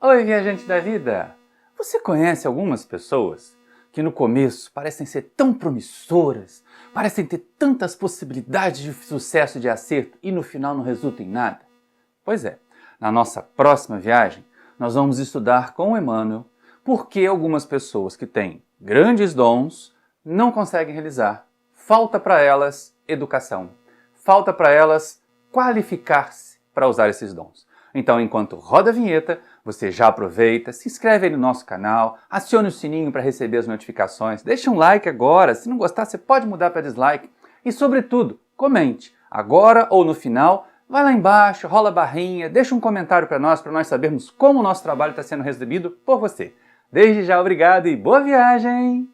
Oi, viajante da vida! Você conhece algumas pessoas que no começo parecem ser tão promissoras, parecem ter tantas possibilidades de sucesso e de acerto e no final não resulta em nada? Pois é, na nossa próxima viagem nós vamos estudar com o Emmanuel por que algumas pessoas que têm grandes dons não conseguem realizar. Falta para elas educação, falta para elas qualificar-se para usar esses dons. Então, enquanto roda a vinheta, você já aproveita, se inscreve aí no nosso canal, acione o sininho para receber as notificações, deixa um like agora, se não gostar você pode mudar para dislike e, sobretudo, comente, agora ou no final, vai lá embaixo, rola a barrinha, deixa um comentário para nós sabermos como o nosso trabalho está sendo recebido por você. Desde já, obrigado e boa viagem!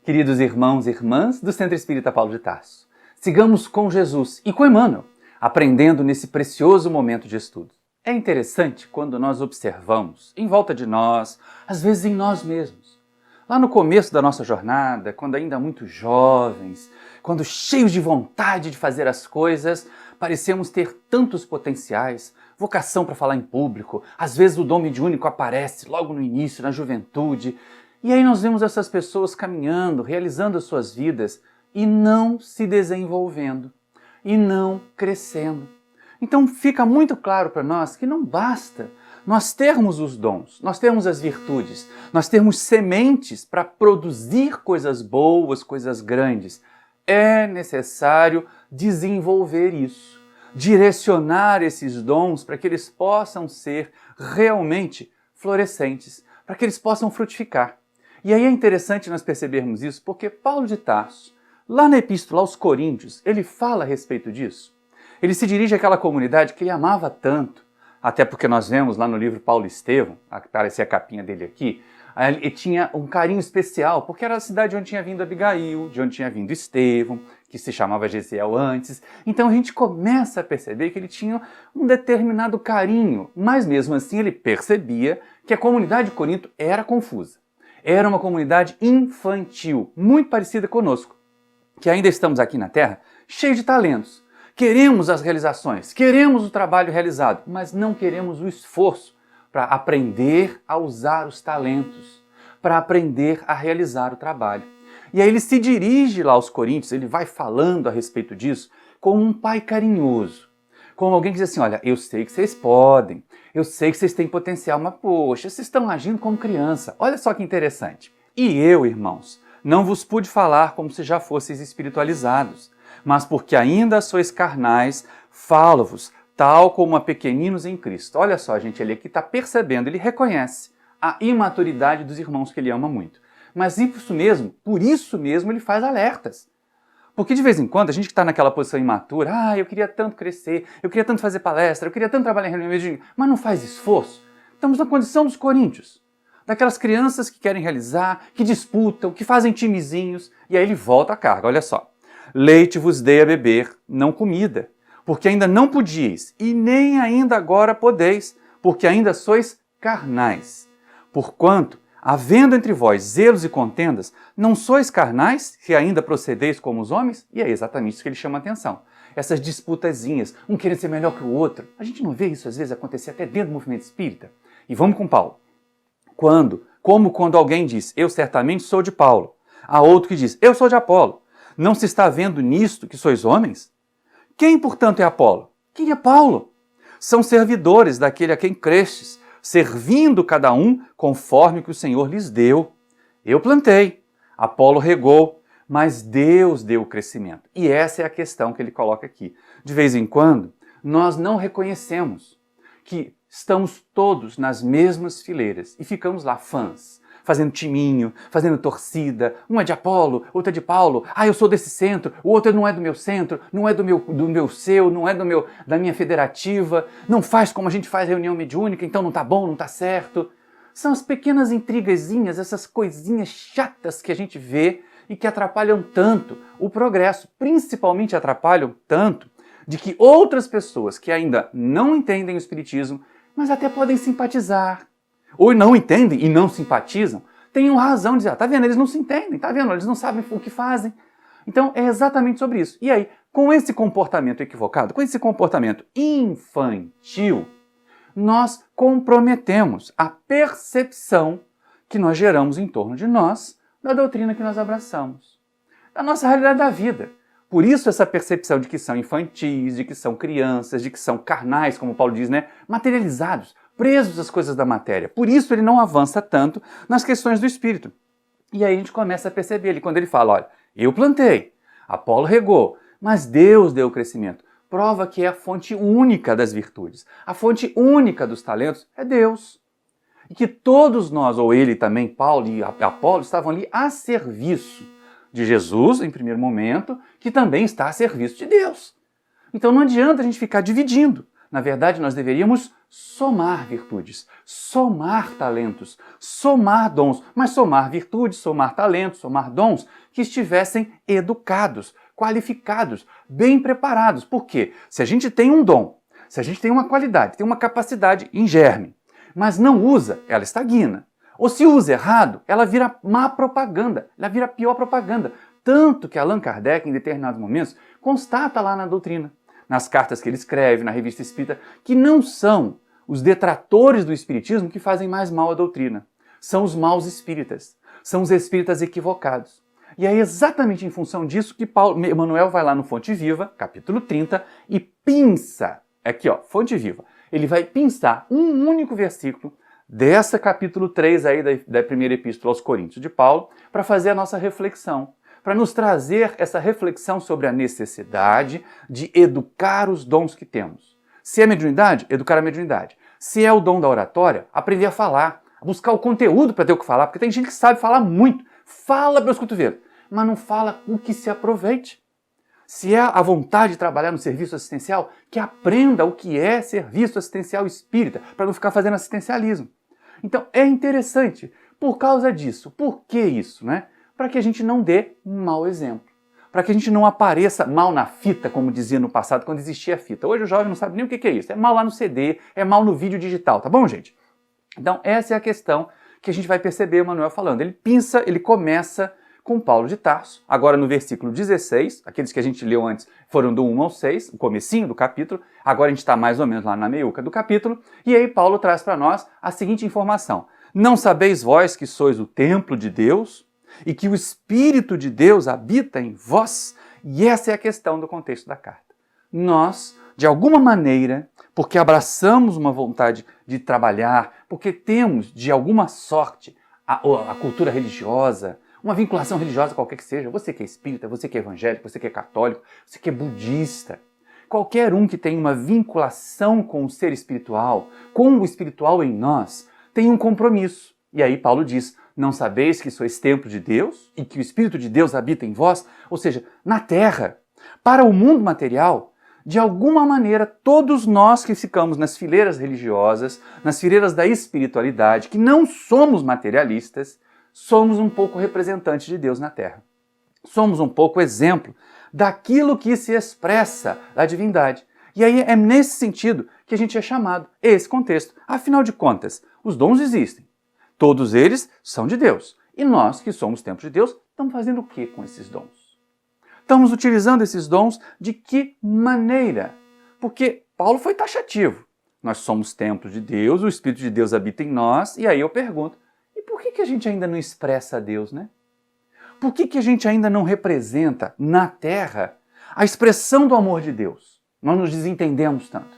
Queridos irmãos e irmãs do Centro Espírita Paulo de Tarso, sigamos com Jesus e com Emmanuel, aprendendo nesse precioso momento de estudo. É interessante quando nós observamos em volta de nós, às vezes em nós mesmos. Lá no começo da nossa jornada, quando ainda muito jovens, quando cheios de vontade de fazer as coisas, parecemos ter tantos potenciais, vocação para falar em público, às vezes o dom mediúnico aparece logo no início, na juventude. E aí nós vemos essas pessoas caminhando, realizando as suas vidas e não se desenvolvendo, e não crescendo. Então fica muito claro para nós que não basta nós termos os dons, nós termos as virtudes, nós termos sementes para produzir coisas boas, coisas grandes. É necessário desenvolver isso, direcionar esses dons para que eles possam ser realmente florescentes, para que eles possam frutificar. E aí é interessante nós percebermos isso porque Paulo de Tarso, lá na Epístola aos Coríntios, ele fala a respeito disso. Ele se dirige àquela comunidade que ele amava tanto, até porque nós vemos lá no livro Paulo e Estevão, aparece a capinha dele aqui, ele tinha um carinho especial, porque era a cidade onde tinha vindo Abigail, de onde tinha vindo Estevão, que se chamava Gesiel antes. Então a gente começa a perceber que ele tinha um determinado carinho, mas mesmo assim ele percebia que a comunidade de Corinto era confusa. Era uma comunidade infantil, muito parecida conosco, que ainda estamos aqui na Terra, cheio de talentos. Queremos as realizações, queremos o trabalho realizado, mas não queremos o esforço para aprender a usar os talentos, para aprender a realizar o trabalho. E aí ele se dirige lá aos Coríntios, ele vai falando a respeito disso como um pai carinhoso, como alguém que diz assim, olha, eu sei que vocês podem, eu sei que vocês têm potencial, mas poxa, vocês estão agindo como criança. Olha só que interessante. E eu, irmãos, não vos pude falar como se já fosseis espiritualizados, mas porque ainda sois carnais, falo-vos, tal como a pequeninos em Cristo. Olha só, gente, ele aqui está percebendo, ele reconhece a imaturidade dos irmãos que ele ama muito. Mas por isso mesmo ele faz alertas. Porque de vez em quando a gente que está naquela posição imatura, eu queria tanto crescer, eu queria tanto fazer palestra, eu queria tanto trabalhar em reunião, mas não faz esforço. Estamos na condição dos coríntios, daquelas crianças que querem realizar, que disputam, que fazem timezinhos, e aí ele volta à carga, olha só. Leite vos dei a beber, não comida, porque ainda não podíeis, e nem ainda agora podeis, porque ainda sois carnais. Porquanto, havendo entre vós zelos e contendas, não sois carnais, que ainda procedeis como os homens? E é exatamente isso que ele chama a atenção. Essas disputazinhas, um querendo ser melhor que o outro. A gente não vê isso às vezes acontecer até dentro do movimento espírita? E vamos com Paulo. Como quando alguém diz, eu certamente sou de Paulo. Há outro que diz, eu sou de Apolo. Não se está vendo nisto que sois homens? Quem, portanto, é Apolo? Quem é Paulo? São servidores daquele a quem crestes, servindo cada um conforme que o Senhor lhes deu. Eu plantei, Apolo regou, mas Deus deu o crescimento. E essa é a questão que ele coloca aqui. De vez em quando, nós não reconhecemos que estamos todos nas mesmas fileiras e ficamos lá fãs, fazendo timinho, fazendo torcida, um é de Apolo, outro é de Paulo, eu sou desse centro, o outro não é do meu centro, não é do meu seu, não é da minha federativa, não faz como a gente faz reunião mediúnica, então não tá bom, não tá certo. São as pequenas intrigazinhas, essas coisinhas chatas que a gente vê e que atrapalham tanto o progresso, principalmente atrapalham tanto de que outras pessoas que ainda não entendem o Espiritismo, mas até podem simpatizar, ou não entendem e não simpatizam, tenham razão de dizer, tá vendo, eles não se entendem, tá vendo, eles não sabem o que fazem. Então é exatamente sobre isso. E aí, com esse comportamento equivocado, com esse comportamento infantil, nós comprometemos a percepção que nós geramos em torno de nós, da doutrina que nós abraçamos, da nossa realidade da vida. Por isso essa percepção de que são infantis, de que são crianças, de que são carnais, como Paulo diz, né? Materializados, presos às coisas da matéria. Por isso ele não avança tanto nas questões do espírito. E aí a gente começa a perceber ele, quando ele fala, olha, eu plantei, Apolo regou, mas Deus deu o crescimento. Prova que é a fonte única das virtudes. A fonte única dos talentos é Deus. E que todos nós, ou ele também, Paulo e Apolo, estavam ali a serviço de Jesus, em primeiro momento, que também está a serviço de Deus. Então não adianta a gente ficar dividindo. Na verdade, nós deveríamos somar virtudes, somar talentos, somar dons, mas somar virtudes, somar talentos, somar dons que estivessem educados, qualificados, bem preparados. Por quê? Se a gente tem um dom, se a gente tem uma qualidade, tem uma capacidade em germe, mas não usa, ela estagna. Ou se usa errado, ela vira má propaganda, ela vira pior propaganda. Tanto que Allan Kardec, em determinados momentos, constata lá na doutrina, nas cartas que ele escreve, na Revista Espírita, que não são os detratores do espiritismo que fazem mais mal à doutrina. São os maus espíritas, são os espíritas equivocados. E é exatamente em função disso que Emmanuel vai lá no Fonte Viva, capítulo 30, e pinça, aqui ó, Fonte Viva, ele vai pinçar um único versículo dessa capítulo 3 aí da primeira epístola aos Coríntios de Paulo, para fazer a nossa reflexão, para nos trazer essa reflexão sobre a necessidade de educar os dons que temos. Se é mediunidade, educar a mediunidade. Se é o dom da oratória, aprender a falar, a buscar o conteúdo para ter o que falar, porque tem gente que sabe falar muito, fala pelos cotovelos, mas não fala o que se aproveite. Se é a vontade de trabalhar no serviço assistencial, que aprenda o que é serviço assistencial espírita, para não ficar fazendo assistencialismo. Então é interessante, por causa disso. Por que isso, né? Para que a gente não dê um mau exemplo. Para que a gente não apareça mal na fita, como dizia no passado, quando existia a fita. Hoje o jovem não sabe nem o que é isso. É mal lá no CD, é mal no vídeo digital, tá bom, gente? Então essa é a questão que a gente vai perceber o Emmanuel falando. Ele pinça, ele começa com Paulo de Tarso, agora no versículo 16, aqueles que a gente leu antes foram do 1 ao 6, o comecinho do capítulo, agora a gente está mais ou menos lá na meiuca do capítulo, e aí Paulo traz para nós a seguinte informação: não sabeis vós que sois o templo de Deus e que o Espírito de Deus habita em vós? E essa é a questão do contexto da carta. Nós, de alguma maneira, porque abraçamos uma vontade de trabalhar, porque temos, de alguma sorte, a cultura religiosa, uma vinculação religiosa qualquer que seja, você que é espírita, você que é evangélico, você que é católico, você que é budista, qualquer um que tem uma vinculação com o ser espiritual, com o espiritual em nós, tem um compromisso. E aí Paulo diz, não sabeis que sois templo de Deus e que o Espírito de Deus habita em vós? Ou seja, na terra, para o mundo material, de alguma maneira, todos nós que ficamos nas fileiras religiosas, nas fileiras da espiritualidade, que não somos materialistas, somos um pouco representantes de Deus na Terra. Somos um pouco exemplo daquilo que se expressa da divindade. E aí é nesse sentido que a gente é chamado, esse contexto. Afinal de contas, os dons existem. Todos eles são de Deus. E nós, que somos templos de Deus, estamos fazendo o que com esses dons? Estamos utilizando esses dons de que maneira? Porque Paulo foi taxativo. Nós somos templos de Deus, o Espírito de Deus habita em nós, e aí eu pergunto, por que a gente ainda não expressa a Deus, né? Por que a gente ainda não representa na Terra a expressão do amor de Deus? Nós nos desentendemos tanto.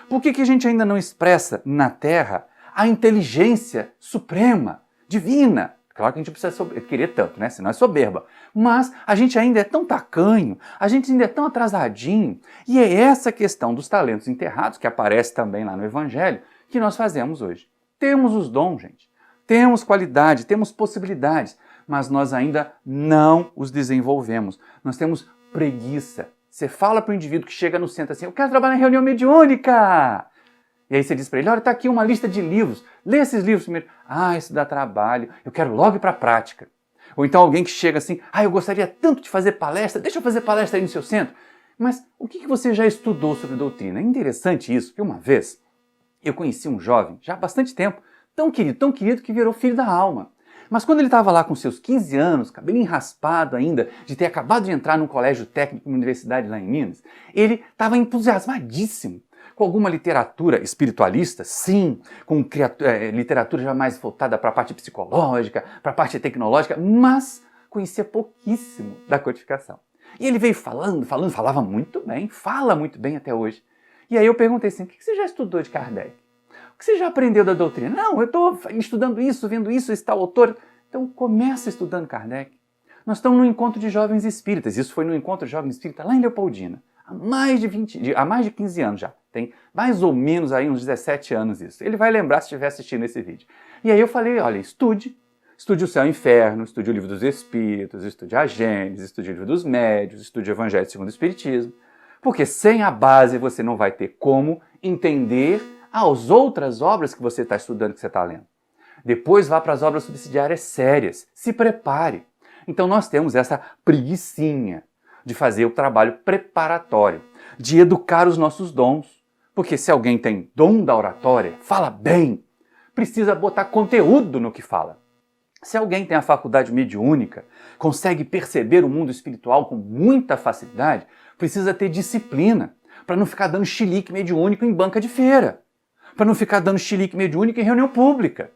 Por que a gente ainda não expressa na Terra a inteligência suprema, divina? Claro que a gente precisa querer tanto, né? Senão é soberba. Mas a gente ainda é tão tacanho, a gente ainda é tão atrasadinho. E é essa questão dos talentos enterrados, que aparece também lá no Evangelho, que nós fazemos hoje. Temos os dons, gente. Temos qualidade, temos possibilidades, mas nós ainda não os desenvolvemos. Nós temos preguiça. Você fala para o indivíduo que chega no centro assim, eu quero trabalhar em reunião mediúnica. E aí você diz para ele, olha, está aqui uma lista de livros, lê esses livros primeiro. Ah, isso dá trabalho, eu quero logo ir para a prática. Ou então alguém que chega assim, ah, eu gostaria tanto de fazer palestra, deixa eu fazer palestra aí no seu centro. Mas o que você já estudou sobre doutrina? É interessante isso, que uma vez eu conheci um jovem, já há bastante tempo, tão querido que virou filho da alma. Mas quando ele estava lá com seus 15 anos, cabelinho raspado ainda, de ter acabado de entrar num colégio técnico, numa universidade lá em Minas, ele estava entusiasmadíssimo com alguma literatura espiritualista, sim, com literatura já mais voltada para a parte psicológica, para a parte tecnológica, mas conhecia pouquíssimo da codificação. E ele veio falando, falava muito bem, fala muito bem até hoje. E aí eu perguntei assim, o que você já estudou de Kardec? O que você já aprendeu da doutrina? Não, eu estou estudando isso, vendo isso, esse tal autor. Então começa estudando Kardec. Nós estamos no encontro de jovens espíritas, isso foi no encontro de jovens espíritas lá em Leopoldina, há mais de 15 anos já. Tem mais ou menos aí uns 17 anos isso. Ele vai lembrar se estiver assistindo esse vídeo. E aí eu falei, olha, estude o Céu e o Inferno, estude o Livro dos Espíritos, estude a Gênesis, estude o Livro dos Médiuns, estude o Evangelho segundo o Espiritismo. Porque sem a base você não vai ter como entender as outras obras que você está estudando, que você está lendo. Depois vá para as obras subsidiárias sérias. Se prepare. Então nós temos essa preguicinha de fazer o trabalho preparatório, de educar os nossos dons. Porque se alguém tem dom da oratória, fala bem, precisa botar conteúdo no que fala. Se alguém tem a faculdade mediúnica, consegue perceber o mundo espiritual com muita facilidade, precisa ter disciplina para não ficar dando chilique mediúnico em banca de feira, para não ficar dando chilique mediúnico em reunião pública.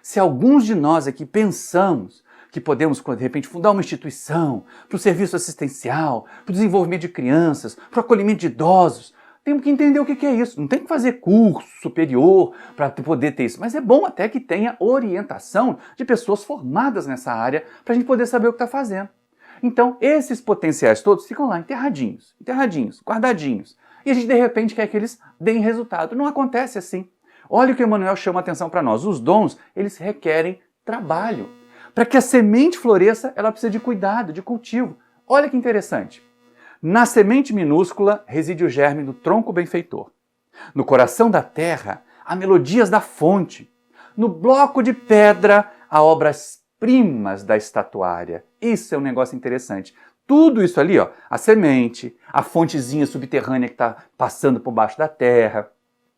Se alguns de nós aqui pensamos que podemos, de repente, fundar uma instituição para o serviço assistencial, para o desenvolvimento de crianças, para o acolhimento de idosos, temos que entender o que é isso. Não tem que fazer curso superior para poder ter isso, mas é bom até que tenha orientação de pessoas formadas nessa área para a gente poder saber o que está fazendo. Então, esses potenciais todos ficam lá enterradinhos, guardadinhos. E a gente, de repente, quer que eles deem resultado. Não acontece assim. Olha o que Emmanuel chama a atenção para nós. Os dons, eles requerem trabalho. Para que a semente floresça, ela precisa de cuidado, de cultivo. Olha que interessante. Na semente minúscula reside o germe do tronco benfeitor. No coração da terra, há melodias da fonte. No bloco de pedra, há obras-primas da estatuária. Isso é um negócio interessante. Tudo isso ali, ó, a semente, a fontezinha subterrânea que está passando por baixo da terra,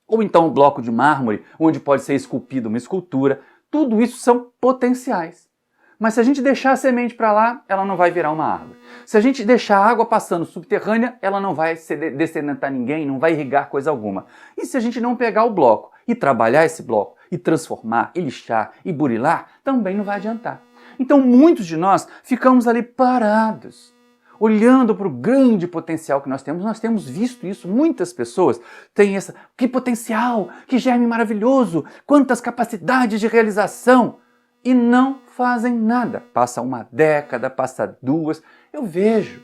ou então um bloco de mármore, onde pode ser esculpida uma escultura, tudo isso são potenciais. Mas se a gente deixar a semente para lá, ela não vai virar uma árvore. Se a gente deixar a água passando subterrânea, ela não vai descedentar ninguém, não vai irrigar coisa alguma. E se a gente não pegar o bloco e trabalhar esse bloco, e transformar, e lixar, e burilar, também não vai adiantar. Então muitos de nós ficamos ali parados, olhando para o grande potencial que nós temos visto isso, muitas pessoas têm que potencial, que germe maravilhoso, quantas capacidades de realização, e não fazem nada. Passa uma década, passa duas, eu vejo.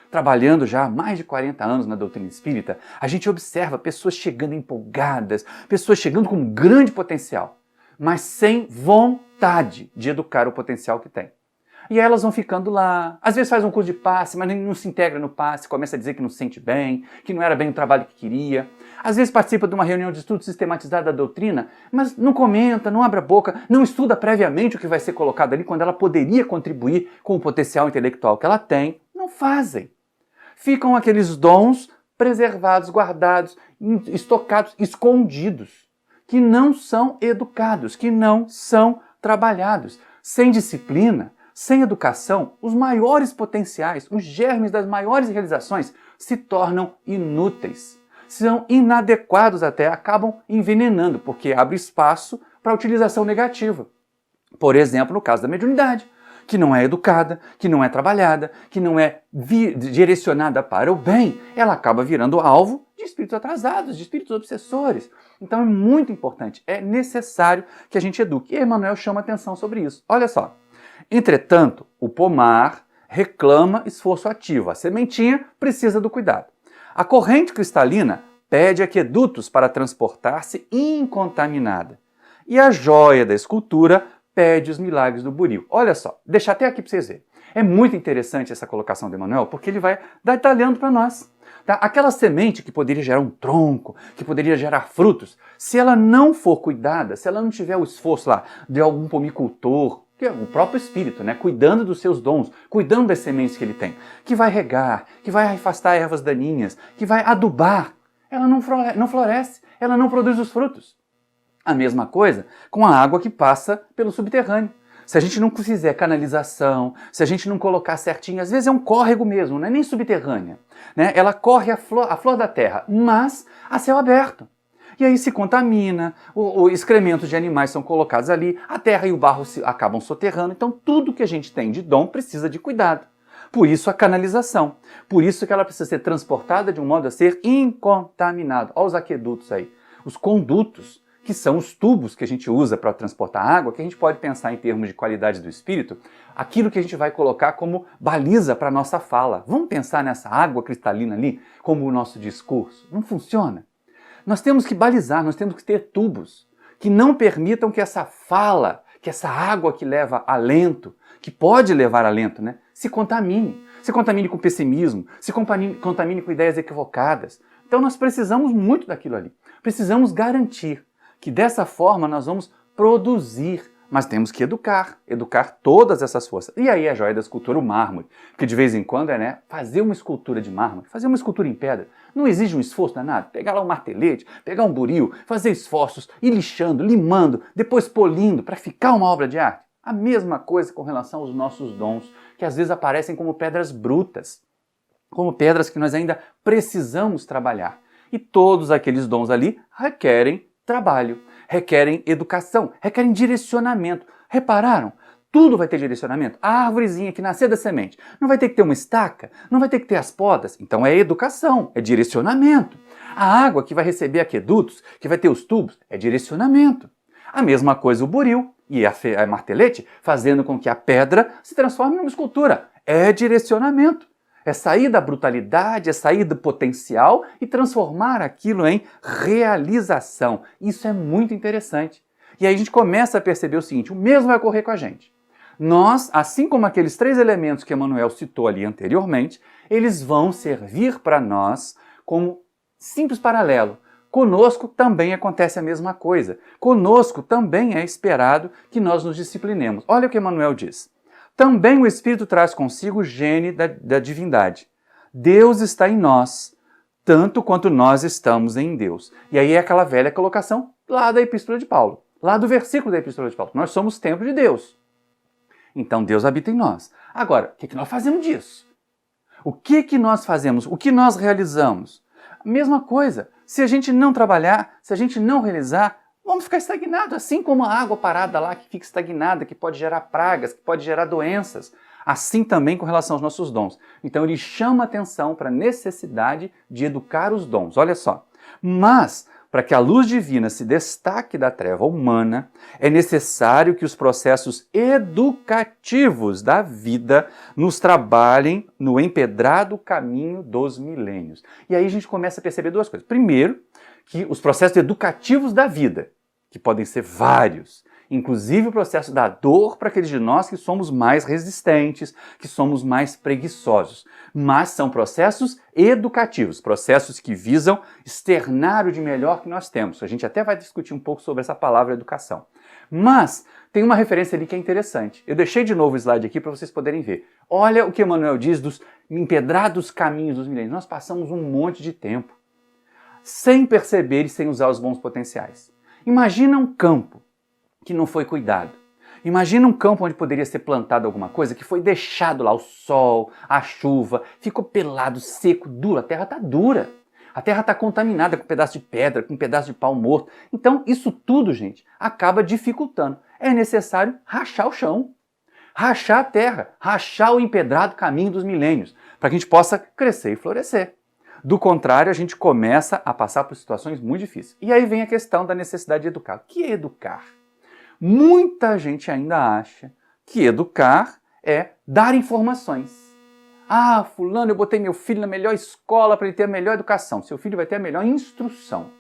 Trabalhando já há mais de 40 anos na doutrina espírita, a gente observa pessoas chegando empolgadas, pessoas chegando com um grande potencial, mas sem vontade de educar o potencial que tem. E aí elas vão ficando lá, às vezes faz um curso de passe, mas não se integra no passe, começa a dizer que não se sente bem, que não era bem o trabalho que queria. Às vezes participa de uma reunião de estudo sistematizado da doutrina, mas não comenta, não abre a boca, não estuda previamente o que vai ser colocado ali, quando ela poderia contribuir com o potencial intelectual que ela tem. Não fazem. Ficam aqueles dons preservados, guardados, estocados, escondidos, que não são educados, que não são trabalhados. Sem disciplina, sem educação, os maiores potenciais, os germes das maiores realizações se tornam inúteis. São inadequados até, acabam envenenando, porque abre espaço para a utilização negativa. Por exemplo, no caso da mediunidade, que não é educada, que não é trabalhada, que não é direcionada para o bem, ela acaba virando alvo de espíritos atrasados, de espíritos obsessores. Então é muito importante, é necessário que a gente eduque. E Emmanuel chama atenção sobre isso. Olha só. Entretanto, o pomar reclama esforço ativo. A sementinha precisa do cuidado. A corrente cristalina pede aquedutos para transportar-se incontaminada. E a joia da escultura pede os milagres do buril. Olha só, deixa até aqui para vocês verem. É muito interessante essa colocação de Emmanuel, porque ele vai detalhando para nós. Tá? Aquela semente que poderia gerar um tronco, que poderia gerar frutos, se ela não for cuidada, se ela não tiver o esforço lá de algum pomicultor, que é o próprio espírito, né? Cuidando dos seus dons, cuidando das sementes que ele tem, que vai regar, que vai afastar ervas daninhas, que vai adubar, ela não floresce, ela não produz os frutos. A mesma coisa com a água que passa pelo subterrâneo. Se a gente não fizer canalização, se a gente não colocar certinho, às vezes é um córrego mesmo, não é nem subterrânea, né? Ela corre a flor da terra, mas a céu aberto. E aí se contamina, o excrementos de animais são colocados ali, a terra e o barro acabam soterrando, então tudo que a gente tem de dom precisa de cuidado. Por isso a canalização, por isso que ela precisa ser transportada de um modo a ser incontaminado. Olha os aquedutos aí, os condutos, que são os tubos que a gente usa para transportar água, que a gente pode pensar em termos de qualidade do espírito, aquilo que a gente vai colocar como baliza para a nossa fala. Vamos pensar nessa água cristalina ali como o nosso discurso? Não funciona. Nós temos que balizar, nós temos que ter tubos que não permitam que essa fala, que essa água que leva alento, que pode levar alento, né, se contamine. Se contamine com pessimismo, se contamine com ideias equivocadas. Então nós precisamos muito daquilo ali. Precisamos garantir que dessa forma nós vamos produzir, mas temos que educar todas essas forças. E aí a joia da escultura, o mármore, que de vez em quando fazer uma escultura de mármore, fazer uma escultura em pedra, não exige um esforço danado, pegar lá um martelete, pegar um buril, fazer esforços, ir lixando, limando, depois polindo para ficar uma obra de arte. A mesma coisa com relação aos nossos dons, que às vezes aparecem como pedras brutas, como pedras que nós ainda precisamos trabalhar. E todos aqueles dons ali requerem trabalho, requerem educação, requerem direcionamento. Repararam? Tudo vai ter direcionamento. A árvorezinha que nascer da semente não vai ter que ter uma estaca, não vai ter que ter as podas. Então é educação, é direcionamento. A água que vai receber aquedutos, que vai ter os tubos, é direcionamento. A mesma coisa o buril e a martelete, fazendo com que a pedra se transforme numa escultura. É direcionamento. É sair da brutalidade, é sair do potencial e transformar aquilo em realização. Isso é muito interessante. E aí a gente começa a perceber o seguinte, o mesmo vai ocorrer com a gente. Nós, assim como aqueles 3 elementos que Emmanuel citou ali anteriormente, eles vão servir para nós como simples paralelo. Conosco também acontece a mesma coisa. Conosco também é esperado que nós nos disciplinemos. Olha o que Emmanuel diz. Também o Espírito traz consigo o gene da divindade. Deus está em nós, tanto quanto nós estamos em Deus. E aí é aquela velha colocação lá da Epístola de Paulo, lá do versículo da Epístola de Paulo. Nós somos templo de Deus. Então Deus habita em nós. Agora, o que nós fazemos disso? O que nós fazemos? O que nós realizamos? A mesma coisa. Se a gente não trabalhar, se a gente não realizar, vamos ficar estagnados, assim como a água parada lá que fica estagnada, que pode gerar pragas, que pode gerar doenças. Assim também com relação aos nossos dons. Então ele chama atenção para a necessidade de educar os dons. Olha só. Mas, para que a luz divina se destaque da treva humana, é necessário que os processos educativos da vida nos trabalhem no empedrado caminho dos milênios. E aí a gente começa a perceber 2 coisas. Primeiro, que os processos educativos da vida, que podem ser vários, inclusive o processo da dor para aqueles de nós que somos mais resistentes, que somos mais preguiçosos. Mas são processos educativos, processos que visam externar o de melhor que nós temos. A gente até vai discutir um pouco sobre essa palavra educação. Mas tem uma referência ali que é interessante. Eu deixei de novo o slide aqui para vocês poderem ver. Olha o que Emmanuel diz dos empedrados caminhos dos milênios. Nós passamos um monte de tempo sem perceber e sem usar os bons potenciais. Imagina um campo que não foi cuidado. Imagina um campo onde poderia ser plantado alguma coisa que foi deixado lá, o sol, a chuva, ficou pelado, seco, duro, a terra está dura. A terra está contaminada com um pedaço de pedra, com um pedaço de pau morto. Então isso tudo, gente, acaba dificultando. É necessário rachar o chão, rachar a terra, rachar o empedrado caminho dos milênios, para que a gente possa crescer e florescer. Do contrário, a gente começa a passar por situações muito difíceis. E aí vem a questão da necessidade de educar. O que é educar? Muita gente ainda acha que educar é dar informações. Ah, fulano, eu botei meu filho na melhor escola para ele ter a melhor educação. Seu filho vai ter a melhor instrução.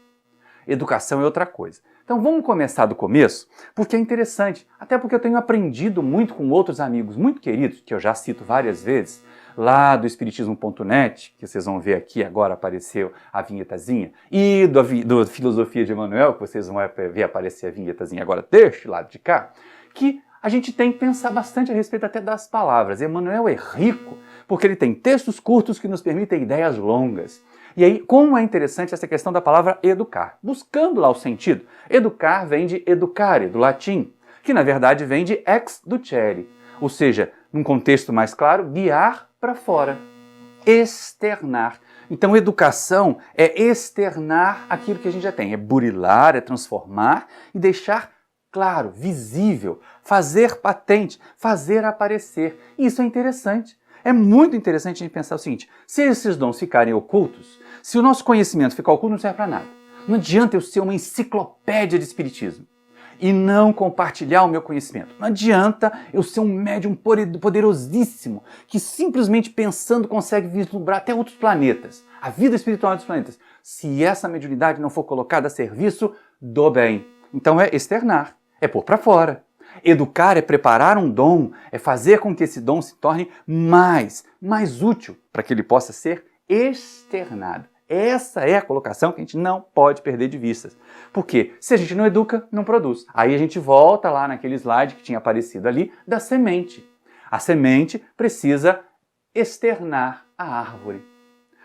Educação é outra coisa. Então vamos começar do começo, porque é interessante. Até porque eu tenho aprendido muito com outros amigos muito queridos, que eu já cito várias vezes, lá do Espiritismo.net, que vocês vão ver aqui agora apareceu a vinhetazinha, e do Filosofia de Emmanuel, que vocês vão ver aparecer a vinhetazinha agora deste lado de cá, que a gente tem que pensar bastante a respeito até das palavras. Emmanuel é rico, porque ele tem textos curtos que nos permitem ideias longas. E aí, como é interessante essa questão da palavra educar? Buscando lá o sentido. Educar vem de educare, do latim, que na verdade vem de exducere, ou seja, num contexto mais claro, guiar para fora, externar. Então, educação é externar aquilo que a gente já tem, é burilar, é transformar e deixar claro, visível, fazer patente, fazer aparecer. E isso é interessante. É muito interessante a gente pensar o seguinte: se esses dons ficarem ocultos, se o nosso conhecimento ficar oculto, não serve para nada. Não adianta eu ser uma enciclopédia de espiritismo e não compartilhar o meu conhecimento. Não adianta eu ser um médium poderosíssimo que simplesmente pensando consegue vislumbrar até outros planetas, a vida espiritual dos planetas, se essa mediunidade não for colocada a serviço do bem. Então é externar, é pôr para fora. Educar é preparar um dom, é fazer com que esse dom se torne mais útil para que ele possa ser externado. Essa é a colocação que a gente não pode perder de vista. Porque se a gente não educa, não produz. Aí a gente volta lá naquele slide que tinha aparecido ali da semente. A semente precisa externar a árvore.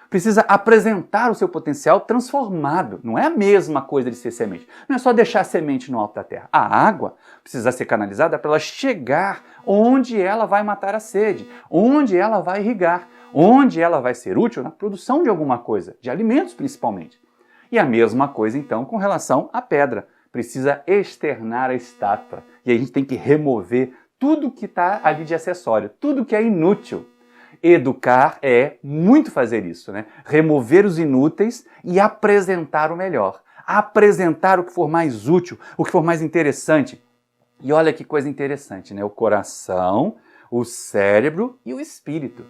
Precisa apresentar o seu potencial transformado. Não é a mesma coisa de ser semente. Não é só deixar a semente no alto da terra. A água precisa ser canalizada para ela chegar onde ela vai matar a sede, onde ela vai irrigar, onde ela vai ser útil na produção de alguma coisa, de alimentos principalmente. E a mesma coisa então com relação à pedra. Precisa externar a estátua. E aí a gente tem que remover tudo que está ali de acessório, tudo que é inútil. Educar é muito fazer isso, né? Remover os inúteis e apresentar o melhor. Apresentar o que for mais útil, o que for mais interessante. E olha que coisa interessante, né? O coração, o cérebro e o espírito.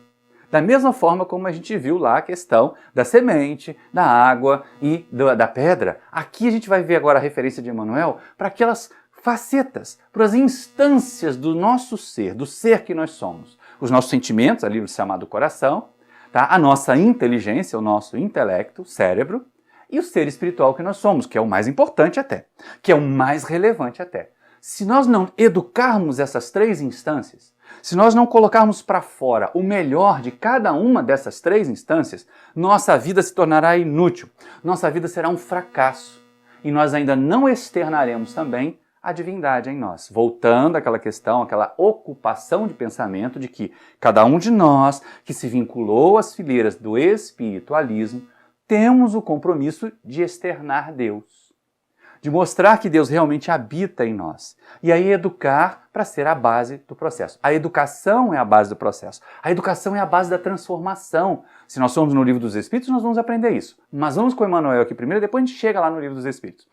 Da mesma forma como a gente viu lá a questão da semente, da água e da pedra, aqui a gente vai ver agora a referência de Emmanuel para aquelas facetas, para as instâncias do nosso ser, do ser que nós somos. Os nossos sentimentos, ali o chamado coração, tá? A nossa inteligência, o nosso intelecto, o cérebro, e o ser espiritual que nós somos, que é o mais importante até, que é o mais relevante até. Se nós não educarmos essas três instâncias, se nós não colocarmos para fora o melhor de cada uma dessas três instâncias, nossa vida se tornará inútil, nossa vida será um fracasso e nós ainda não externaremos também a divindade em nós. Voltando àquela questão, àquela ocupação de pensamento de que cada um de nós que se vinculou às fileiras do espiritualismo, temos o compromisso de externar Deus, de mostrar que Deus realmente habita em nós. E aí educar para ser a base do processo. A educação é a base do processo. A educação é a base da transformação. Se nós somos no Livro dos Espíritos, nós vamos aprender isso. Mas vamos com Emmanuel aqui primeiro, depois a gente chega lá no Livro dos Espíritos.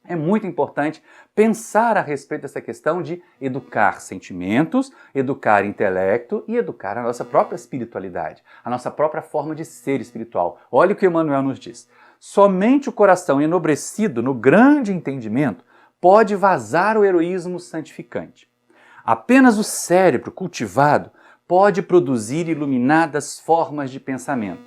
É muito importante pensar a respeito dessa questão de educar sentimentos, educar intelecto e educar a nossa própria espiritualidade, a nossa própria forma de ser espiritual. Olha o que Emmanuel nos diz. Somente o coração enobrecido no grande entendimento pode vazar o heroísmo santificante. Apenas o cérebro cultivado pode produzir iluminadas formas de pensamento.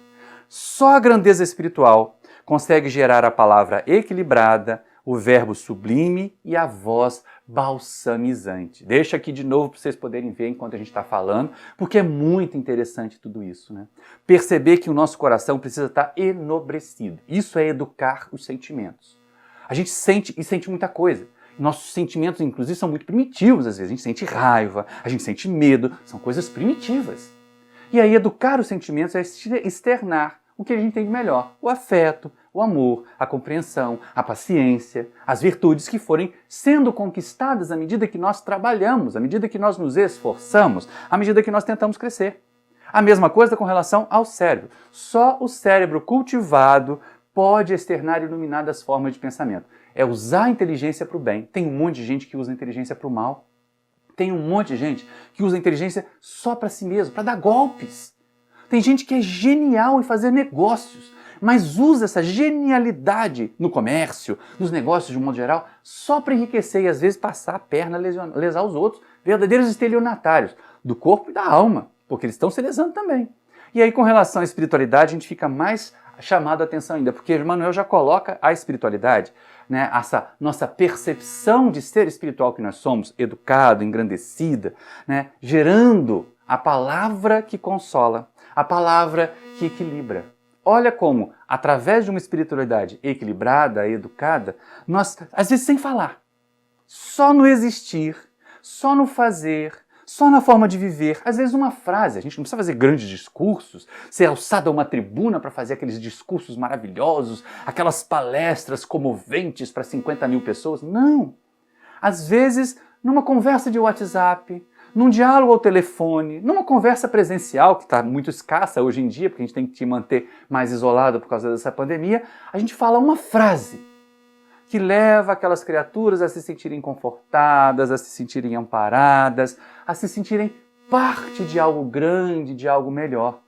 Só a grandeza espiritual consegue gerar a palavra equilibrada, o verbo sublime e a voz balsamizante. Deixa aqui de novo para vocês poderem ver enquanto a gente está falando, porque é muito interessante tudo isso, né? Perceber que o nosso coração precisa estar enobrecido. Isso é educar os sentimentos. A gente sente e sente muita coisa. Nossos sentimentos, inclusive, são muito primitivos às vezes. A gente sente raiva, a gente sente medo, são coisas primitivas. E aí educar os sentimentos é externar o que a gente tem de melhor, o afeto, o amor, a compreensão, a paciência, as virtudes que forem sendo conquistadas à medida que nós trabalhamos, à medida que nós nos esforçamos, à medida que nós tentamos crescer. A mesma coisa com relação ao cérebro. Só o cérebro cultivado pode externar iluminadas formas de pensamento. É usar a inteligência para o bem. Tem um monte de gente que usa a inteligência para o mal. Tem um monte de gente que usa a inteligência só para si mesmo, para dar golpes. Tem gente que é genial em fazer negócios, mas usa essa genialidade no comércio, nos negócios de um modo geral, só para enriquecer e às vezes passar a perna, lesar os outros, verdadeiros estelionatários do corpo e da alma, porque eles estão se lesando também. E aí com relação à espiritualidade a gente fica mais chamado a atenção ainda, porque Emmanuel já coloca a espiritualidade, né, essa nossa percepção de ser espiritual que nós somos, educado, engrandecida, né, gerando a palavra que consola, a palavra que equilibra. Olha como, através de uma espiritualidade equilibrada, educada, nós, às vezes sem falar, só no existir, só no fazer, só na forma de viver. Às vezes uma frase, a gente não precisa fazer grandes discursos, ser alçado a uma tribuna para fazer aqueles discursos maravilhosos, aquelas palestras comoventes para 50 mil pessoas. Não! Às vezes, numa conversa de WhatsApp, num diálogo ao telefone, numa conversa presencial, que está muito escassa hoje em dia, porque a gente tem que se manter mais isolado por causa dessa pandemia, a gente fala uma frase que leva aquelas criaturas a se sentirem confortadas, a se sentirem amparadas, a se sentirem parte de algo grande, de algo melhor.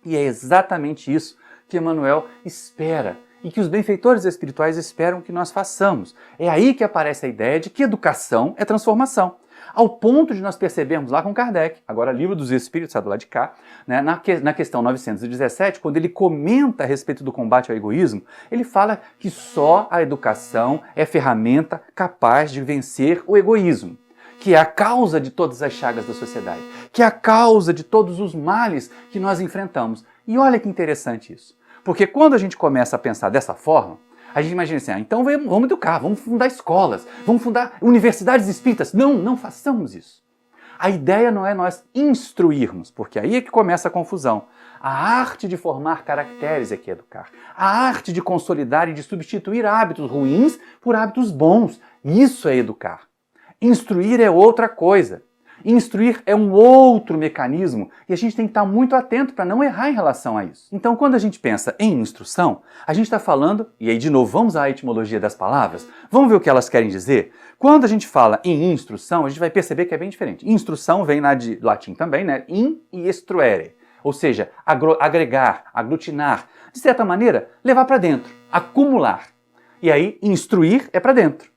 E é exatamente isso que Emmanuel espera e que os benfeitores espirituais esperam que nós façamos. É aí que aparece a ideia de que educação é transformação. Ao ponto de nós percebermos lá com Kardec, agora Livro dos Espíritos, está do lado de cá, né, na questão 917, quando ele comenta a respeito do combate ao egoísmo, ele fala que só a educação é ferramenta capaz de vencer o egoísmo, que é a causa de todas as chagas da sociedade, que é a causa de todos os males que nós enfrentamos. E olha que interessante isso, porque quando a gente começa a pensar dessa forma, a gente imagina assim, então vamos educar, vamos fundar escolas, vamos fundar universidades espíritas. Não, não façamos isso. A ideia não é nós instruirmos, porque aí é que começa a confusão. A arte de formar caracteres é que é educar. A arte de consolidar e de substituir hábitos ruins por hábitos bons. Isso é educar. Instruir é outra coisa. Instruir é um outro mecanismo e a gente tem que estar muito atento para não errar em relação a isso. Então, quando a gente pensa em instrução, a gente está falando, e aí de novo vamos à etimologia das palavras, vamos ver o que elas querem dizer? Quando a gente fala em instrução, a gente vai perceber que é bem diferente. Instrução vem lá de latim também, né? In e instruere, ou seja, agregar, aglutinar, de certa maneira, levar para dentro, acumular. E aí, instruir é para dentro.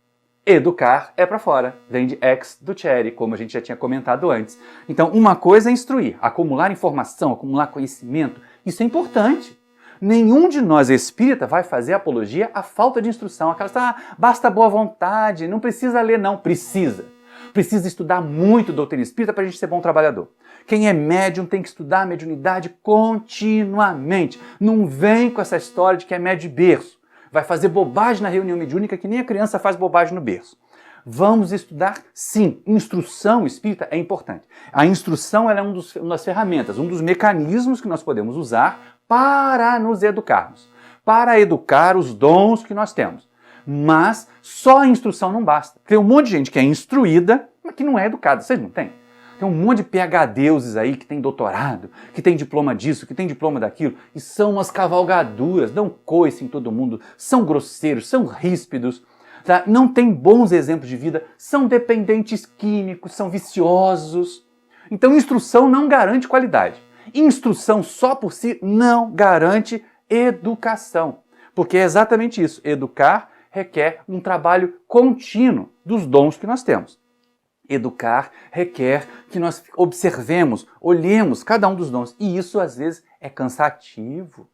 Educar é para fora, vem de ex ducere, como a gente já tinha comentado antes. Então, uma coisa é instruir, acumular informação, acumular conhecimento, isso é importante. Nenhum de nós espírita vai fazer apologia à falta de instrução. Aquela basta boa vontade, não precisa ler não, precisa. Precisa estudar muito doutrina espírita para a gente ser bom trabalhador. Quem é médium tem que estudar a mediunidade continuamente. Não vem com essa história de que é médio de berço. Vai fazer bobagem na reunião mediúnica que nem a criança faz bobagem no berço. Vamos estudar, sim. Instrução espírita é importante. A instrução ela é uma das ferramentas, um dos mecanismos que nós podemos usar para nos educarmos, para educar os dons que nós temos. Mas só a instrução não basta. Tem um monte de gente que é instruída, mas que não é educada. Vocês não têm? Tem um monte de PhDs aí que tem doutorado, que tem diploma disso, que tem diploma daquilo, e são umas cavalgaduras, dão coice em todo mundo, são grosseiros, são ríspidos, tá? Não têm bons exemplos de vida, são dependentes químicos, são viciosos. Então, instrução não garante qualidade. Instrução só por si não garante educação, porque é exatamente isso. Educar requer um trabalho contínuo dos dons que nós temos. Educar requer que nós observemos, olhemos cada um dos dons. E isso, às vezes, é cansativo,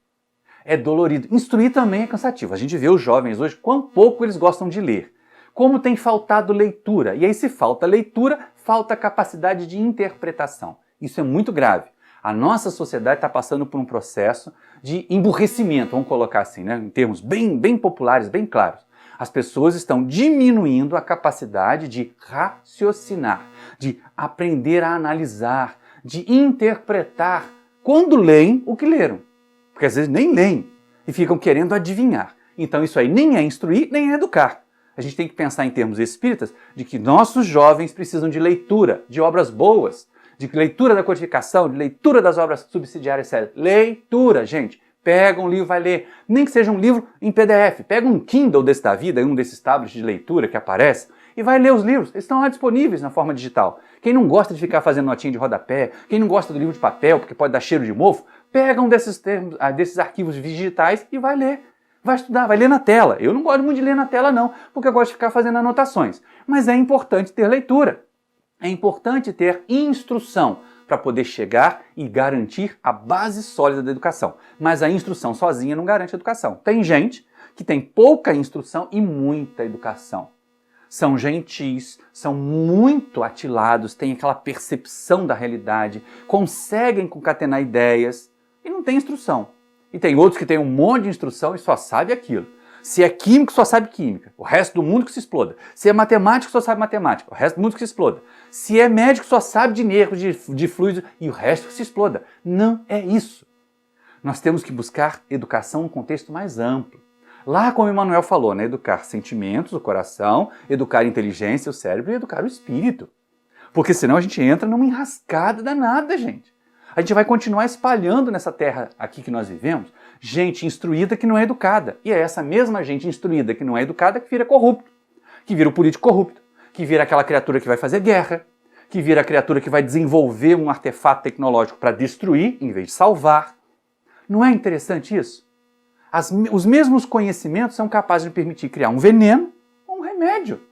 é dolorido. Instruir também é cansativo. A gente vê os jovens hoje, quão pouco eles gostam de ler. Como tem faltado leitura. E aí, se falta leitura, falta capacidade de interpretação. Isso é muito grave. A nossa sociedade está passando por um processo de emburrecimento, vamos colocar assim, né? Em termos bem populares, bem claros. As pessoas estão diminuindo a capacidade de raciocinar, de aprender a analisar, de interpretar quando leem o que leram. Porque às vezes nem leem e ficam querendo adivinhar. Então isso aí nem é instruir, nem é educar. A gente tem que pensar em termos espíritas de que nossos jovens precisam de leitura, de obras boas, de leitura da codificação, de leitura das obras subsidiárias sérias. Leitura, gente! Pega um livro, vai ler. Nem que seja um livro em PDF. Pega um Kindle desse da vida, um desses tablets de leitura que aparece, e vai ler os livros. Eles estão lá disponíveis na forma digital. Quem não gosta de ficar fazendo notinha de rodapé, quem não gosta do livro de papel, porque pode dar cheiro de mofo, pega um desses arquivos digitais e vai ler. Vai estudar, vai ler na tela. Eu não gosto muito de ler na tela não, porque eu gosto de ficar fazendo anotações. Mas é importante ter leitura. É importante ter instrução para poder chegar e garantir a base sólida da educação. Mas a instrução sozinha não garante a educação. Tem gente que tem pouca instrução e muita educação. São gentis, são muito atilados, têm aquela percepção da realidade, conseguem concatenar ideias e não tem instrução. E tem outros que têm um monte de instrução e só sabe aquilo. Se é químico, só sabe química. O resto do mundo que se exploda. Se é matemático, só sabe matemática. O resto do mundo que se exploda. Se é médico, só sabe de nervos, de fluidos e o resto que se exploda. Não é isso. Nós temos que buscar educação num contexto mais amplo. Lá, como Emmanuel falou, né? Educar sentimentos, o coração, educar a inteligência, o cérebro e educar o espírito. Porque senão a gente entra numa enrascada danada, gente. A gente vai continuar espalhando nessa terra aqui que nós vivemos gente instruída que não é educada. E é essa mesma gente instruída que não é educada que vira corrupto, que vira o político corrupto, que vira aquela criatura que vai fazer guerra, que vira a criatura que vai desenvolver um artefato tecnológico para destruir em vez de salvar. Não é interessante isso? Os mesmos conhecimentos são capazes de permitir criar um veneno ou um remédio.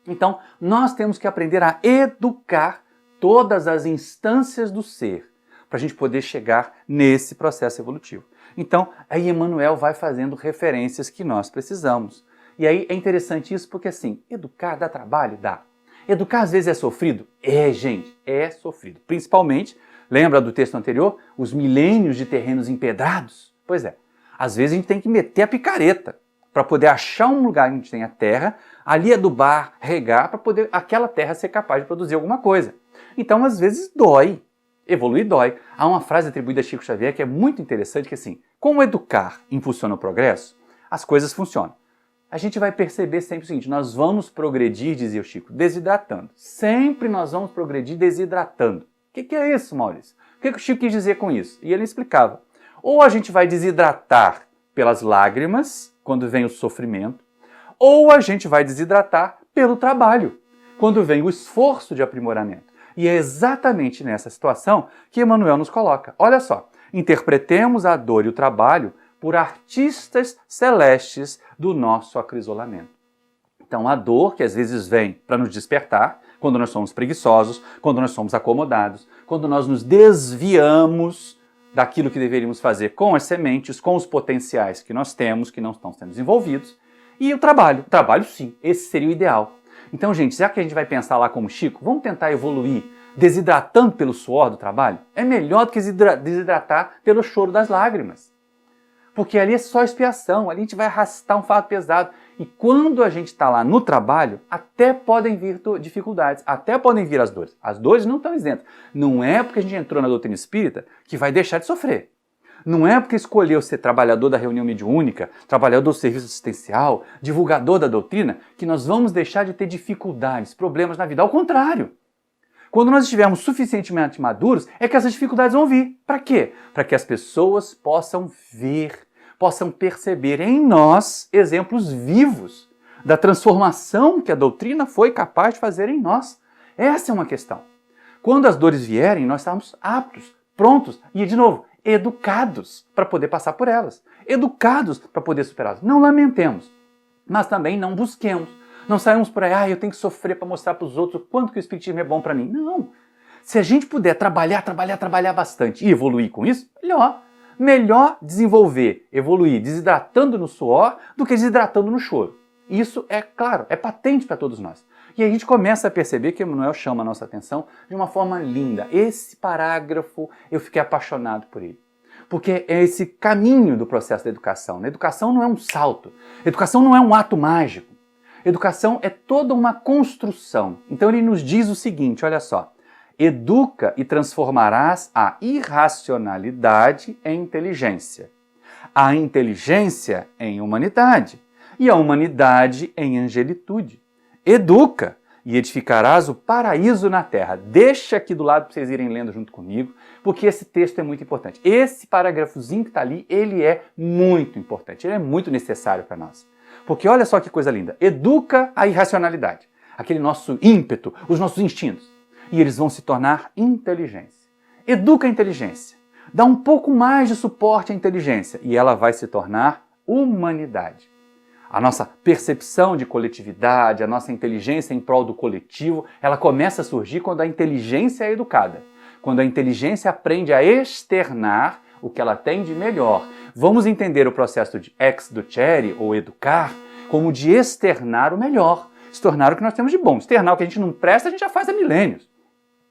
Então, nós temos que aprender a educar todas as instâncias do ser para a gente poder chegar nesse processo evolutivo. Então, aí Emmanuel vai fazendo referências que nós precisamos. E aí é interessante isso porque, assim, educar dá trabalho? Dá. Educar às vezes é sofrido? É, gente, é sofrido. Principalmente, lembra do texto anterior? Os milênios de terrenos empedrados? Pois é, às vezes a gente tem que meter a picareta para poder achar um lugar onde tem a terra, ali adubar, regar, para poder aquela terra ser capaz de produzir alguma coisa. Então, às vezes, dói. Evoluir dói. Há uma frase atribuída a Chico Xavier que é muito interessante, que é assim, como educar impulsiona o progresso, as coisas funcionam. A gente vai perceber sempre o seguinte, nós vamos progredir, dizia o Chico, desidratando. Sempre nós vamos progredir desidratando. O que é isso, Maurício? O que o Chico quis dizer com isso? E ele explicava. Ou a gente vai desidratar pelas lágrimas, quando vem o sofrimento, ou a gente vai desidratar pelo trabalho, quando vem o esforço de aprimoramento. E é exatamente nessa situação que Emmanuel nos coloca. Olha só, interpretemos a dor e o trabalho por artistas celestes do nosso acrisolamento. Então, a dor, que às vezes vem para nos despertar, quando nós somos preguiçosos, quando nós somos acomodados, quando nós nos desviamos daquilo que deveríamos fazer com as sementes, com os potenciais que nós temos, que não estão sendo desenvolvidos, e o trabalho. O trabalho, sim, esse seria o ideal. Então, gente, já que a gente vai pensar lá como Chico, vamos tentar evoluir desidratando pelo suor do trabalho? É melhor do que desidratar pelo choro das lágrimas. Porque ali é só expiação, ali a gente vai arrastar um fardo pesado. E quando a gente está lá no trabalho, até podem vir dificuldades, até podem vir as dores. As dores não estão isentas. Não é porque a gente entrou na doutrina espírita que vai deixar de sofrer. Não é porque escolheu ser trabalhador da reunião mediúnica, trabalhador do serviço assistencial, divulgador da doutrina, que nós vamos deixar de ter dificuldades, problemas na vida. Ao contrário. Quando nós estivermos suficientemente maduros, é que essas dificuldades vão vir. Para quê? Para que as pessoas possam ver, possam perceber em nós exemplos vivos da transformação que a doutrina foi capaz de fazer em nós. Essa é uma questão. Quando as dores vierem, nós estamos aptos, prontos e, de novo, educados para poder passar por elas, educados para poder superá-las. Não lamentemos, mas também não busquemos. Não saímos por aí, eu tenho que sofrer para mostrar para os outros o quanto que o espiritismo é bom para mim. Não. Se a gente puder trabalhar bastante e evoluir com isso, melhor. Melhor desenvolver, evoluir desidratando no suor do que desidratando no choro. Isso é claro, é patente para todos nós. E aí a gente começa a perceber que Emmanuel chama a nossa atenção de uma forma linda. Esse parágrafo, eu fiquei apaixonado por ele. Porque é esse caminho do processo da educação. A educação não é um salto. A educação não é um ato mágico. A educação é toda uma construção. Então ele nos diz o seguinte, olha só. Educa e transformarás a irracionalidade em inteligência, a inteligência em humanidade e a humanidade em angelitude. Educa e edificarás o paraíso na terra. Deixa aqui do lado para vocês irem lendo junto comigo, porque esse texto é muito importante. Esse parágrafozinho que está ali, ele é muito importante, ele é muito necessário para nós. Porque olha só que coisa linda. Educa a irracionalidade, aquele nosso ímpeto, os nossos instintos. E eles vão se tornar inteligência. Educa a inteligência. Dá um pouco mais de suporte à inteligência e ela vai se tornar humanidade. A nossa percepção de coletividade, a nossa inteligência em prol do coletivo, ela começa a surgir quando a inteligência é educada. Quando a inteligência aprende a externar o que ela tem de melhor. Vamos entender o processo de exducere, ou educar, como de externar o melhor. Externar o que nós temos de bom. Externar o que a gente não presta, a gente já faz há milênios.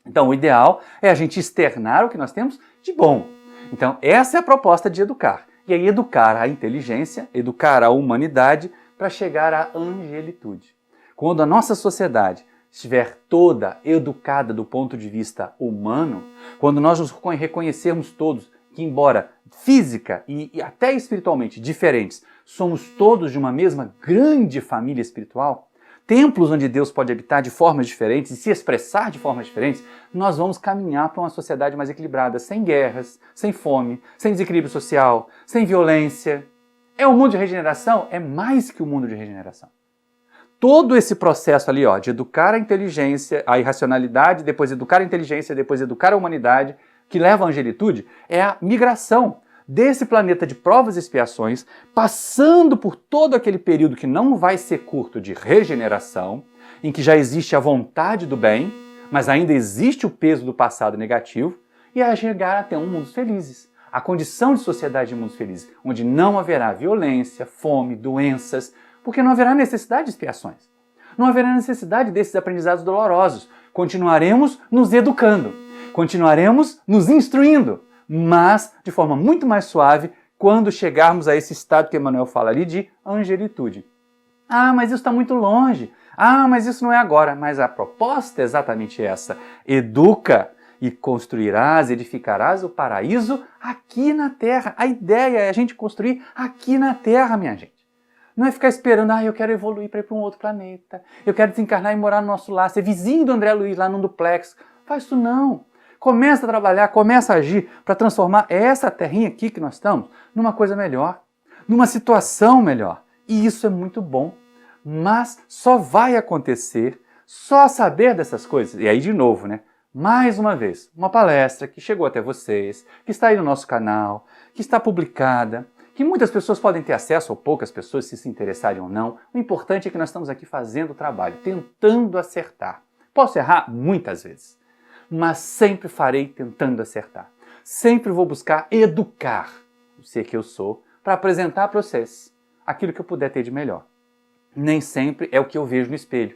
Então, o ideal é a gente externar o que nós temos de bom. Então, essa é a proposta de educar. E aí educar a inteligência, educar a humanidade para chegar à angelitude. Quando a nossa sociedade estiver toda educada do ponto de vista humano, quando nós nos reconhecermos todos que, embora física e até espiritualmente diferentes, somos todos de uma mesma grande família espiritual, templos onde Deus pode habitar de formas diferentes e se expressar de formas diferentes, nós vamos caminhar para uma sociedade mais equilibrada, sem guerras, sem fome, sem desequilíbrio social, sem violência. É um mundo de regeneração? É mais que um mundo de regeneração. Todo esse processo ali, de educar a inteligência, a irracionalidade, depois educar a inteligência, depois educar a humanidade, que leva à angelitude, é a migração desse planeta de provas e expiações, passando por todo aquele período que não vai ser curto de regeneração, em que já existe a vontade do bem, mas ainda existe o peso do passado negativo, e a chegar até um mundo felizes. A condição de sociedade de mundos felizes, onde não haverá violência, fome, doenças, porque não haverá necessidade de expiações. Não haverá necessidade desses aprendizados dolorosos. Continuaremos nos educando, continuaremos nos instruindo, mas de forma muito mais suave quando chegarmos a esse estado que Emmanuel fala ali de angelitude. Ah, mas isso está muito longe. Ah, mas isso não é agora. Mas a proposta é exatamente essa. Educa e construirás, edificarás o paraíso aqui na Terra. A ideia é a gente construir aqui na Terra, minha gente. Não é ficar esperando, eu quero evoluir para ir para um outro planeta. Eu quero desencarnar e morar no nosso lar, ser vizinho do André Luiz lá num duplex. Faz isso não. Começa a trabalhar, começa a agir para transformar essa terrinha aqui que nós estamos numa coisa melhor, numa situação melhor. E isso é muito bom. Mas só vai acontecer, só saber dessas coisas. E aí, de novo, mais uma vez, uma palestra que chegou até vocês, que está aí no nosso canal, que está publicada, que muitas pessoas podem ter acesso, ou poucas pessoas, se interessarem ou não. O importante é que nós estamos aqui fazendo o trabalho, tentando acertar. Posso errar muitas vezes, mas sempre farei tentando acertar. Sempre vou buscar educar o ser que eu sou para apresentar para vocês aquilo que eu puder ter de melhor. Nem sempre é o que eu vejo no espelho.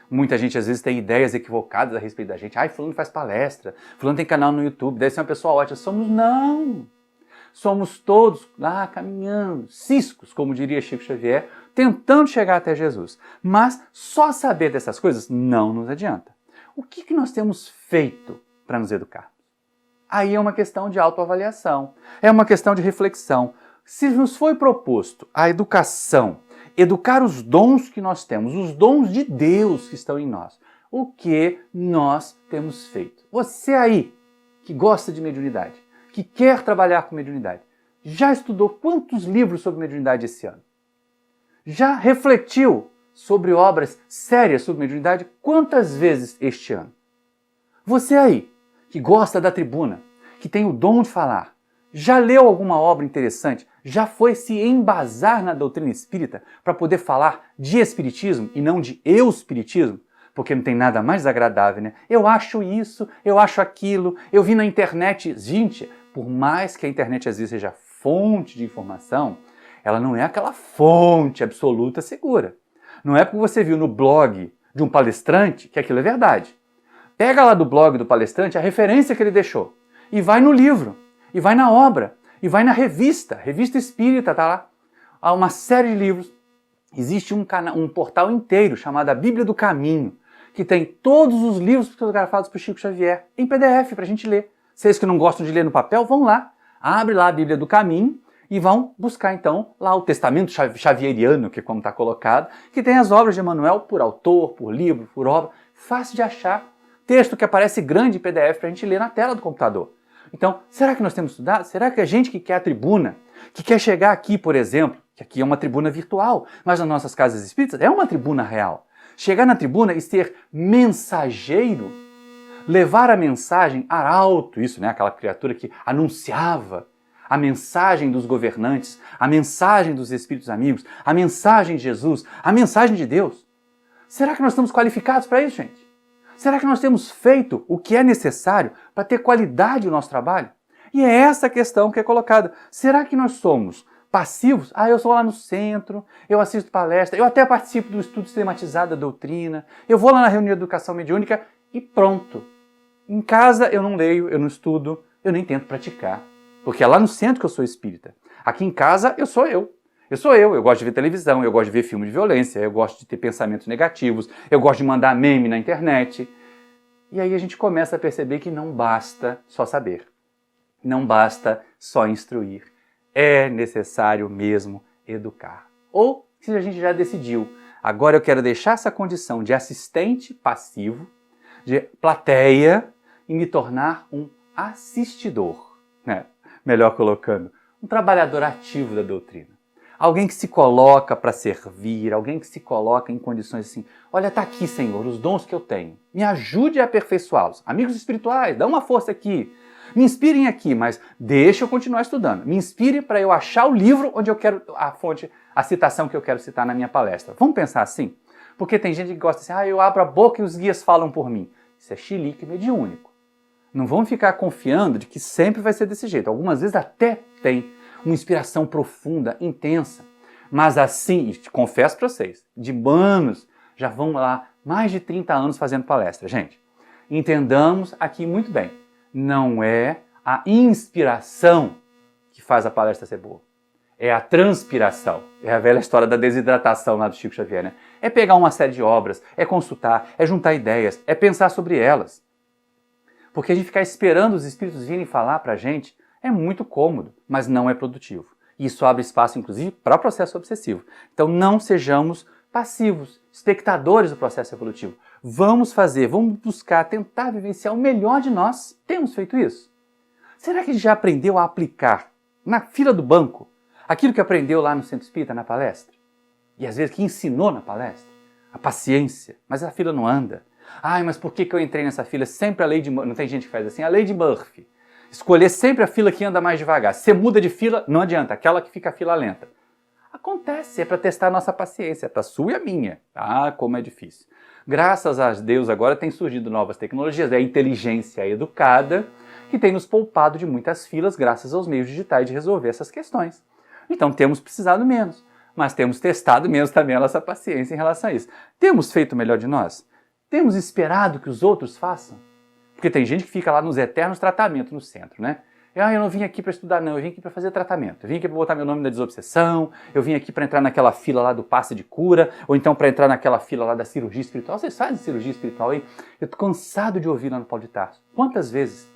Muita gente às vezes tem ideias equivocadas a respeito da gente. Fulano faz palestra, fulano tem canal no YouTube, deve ser uma pessoa ótima. Não! Somos todos lá caminhando, ciscos, como diria Chico Xavier, tentando chegar até Jesus. Mas só saber dessas coisas não nos adianta. O que nós temos feito para nos educar? Aí é uma questão de autoavaliação, é uma questão de reflexão. Se nos foi proposto a educação, educar os dons que nós temos, os dons de Deus que estão em nós, o que nós temos feito? Você aí, que gosta de mediunidade, que quer trabalhar com mediunidade, já estudou quantos livros sobre mediunidade esse ano? Já refletiu sobre obras sérias sobre mediunidade quantas vezes este ano? Você aí, que gosta da tribuna, que tem o dom de falar, já leu alguma obra interessante? Já foi se embasar na doutrina espírita para poder falar de espiritismo e não de eu-espiritismo? Porque não tem nada mais agradável, Eu acho isso, eu acho aquilo, eu vi na internet. Gente, por mais que a internet às vezes seja fonte de informação, ela não é aquela fonte absoluta segura. Não é porque você viu no blog de um palestrante que aquilo é verdade. Pega lá do blog do palestrante a referência que ele deixou e vai no livro, e vai na obra, e vai na revista espírita, tá lá. Há uma série de livros. Existe um portal inteiro chamado a Bíblia do Caminho, que tem todos os livros psicografados por Chico Xavier em PDF para a gente ler. Vocês que não gostam de ler no papel, vão lá, abre lá a Bíblia do Caminho e vão buscar então lá o Testamento Xavieriano, que é como está colocado, que tem as obras de Emmanuel por autor, por livro, por obra, fácil de achar. Texto que aparece grande em PDF para a gente ler na tela do computador. Então, será que nós temos estudado? Será que a gente que quer a tribuna, que quer chegar aqui, por exemplo, que aqui é uma tribuna virtual, mas nas nossas casas espíritas é uma tribuna real. Chegar na tribuna e ser mensageiro, levar a mensagem arauto, isso, aquela criatura que anunciava a mensagem dos governantes, a mensagem dos espíritos amigos, a mensagem de Jesus, a mensagem de Deus. Será que nós estamos qualificados para isso, gente? Será que nós temos feito o que é necessário para ter qualidade no nosso trabalho? E é essa a questão que é colocada. Será que nós somos passivos? Eu sou lá no centro, eu assisto palestra, eu até participo do estudo sistematizado da doutrina, eu vou lá na reunião de educação mediúnica e pronto. Em casa eu não leio, eu não estudo, eu nem tento praticar. Porque é lá no centro que eu sou espírita. Aqui em casa, eu sou eu. Eu gosto de ver televisão, eu gosto de ver filme de violência, eu gosto de ter pensamentos negativos, eu gosto de mandar meme na internet. E aí a gente começa a perceber que não basta só saber. Não basta só instruir. É necessário mesmo educar. Ou, se a gente já decidiu, agora eu quero deixar essa condição de assistente passivo, de plateia, e me tornar um assistidor, né? Melhor colocando, um trabalhador ativo da doutrina. Alguém que se coloca para servir, alguém que se coloca em condições assim, olha, está aqui, Senhor, os dons que eu tenho. Me ajude a aperfeiçoá-los. Amigos espirituais, dá uma força aqui. Me inspirem aqui, mas deixa eu continuar estudando. Me inspire para eu achar o livro onde eu quero, a fonte, a citação que eu quero citar na minha palestra. Vamos pensar assim? Porque tem gente que gosta assim, eu abro a boca e os guias falam por mim. Isso é chilique mediúnico. Não vamos ficar confiando de que sempre vai ser desse jeito. Algumas vezes até tem uma inspiração profunda, intensa. Mas assim, confesso para vocês, de anos, já vão lá mais de 30 anos fazendo palestra. Gente, entendamos aqui muito bem. Não é a inspiração que faz a palestra ser boa. É a transpiração. É a velha história da desidratação lá do Chico Xavier, né? É pegar uma série de obras, é consultar, é juntar ideias, é pensar sobre elas. Porque a gente ficar esperando os espíritos virem falar pra gente é muito cômodo, mas não é produtivo. E isso abre espaço, inclusive, para o processo obsessivo. Então não sejamos passivos, espectadores do processo evolutivo. Vamos buscar, tentar vivenciar o melhor de nós. Temos feito isso? Será que a gente já aprendeu a aplicar na fila do banco aquilo que aprendeu lá no Centro Espírita, na palestra? E às vezes que ensinou na palestra? A paciência, mas a fila não anda. Mas por que eu entrei nessa fila? Sempre a lei de Murphy. Não tem gente que faz assim? A lei de Murphy. Escolher sempre a fila que anda mais devagar. Se você muda de fila, não adianta. Aquela que fica a fila lenta. Acontece, é para testar a nossa paciência, é para a sua e a minha. Como é difícil. Graças a Deus agora tem surgido novas tecnologias, é a inteligência educada que tem nos poupado de muitas filas graças aos meios digitais de resolver essas questões. Então temos precisado menos, mas temos testado menos também a nossa paciência em relação a isso. Temos feito o melhor de nós? Temos esperado que os outros façam? Porque tem gente que fica lá nos eternos tratamentos no centro, né? Eu não vim aqui para estudar, não. Eu vim aqui para fazer tratamento. Eu vim aqui para botar meu nome na desobsessão. Eu vim aqui para entrar naquela fila lá do passe de cura. Ou então para entrar naquela fila lá da cirurgia espiritual. Vocês fazem cirurgia espiritual aí? Eu tô cansado de ouvir lá no Paulo de Tarso. Quantas vezes?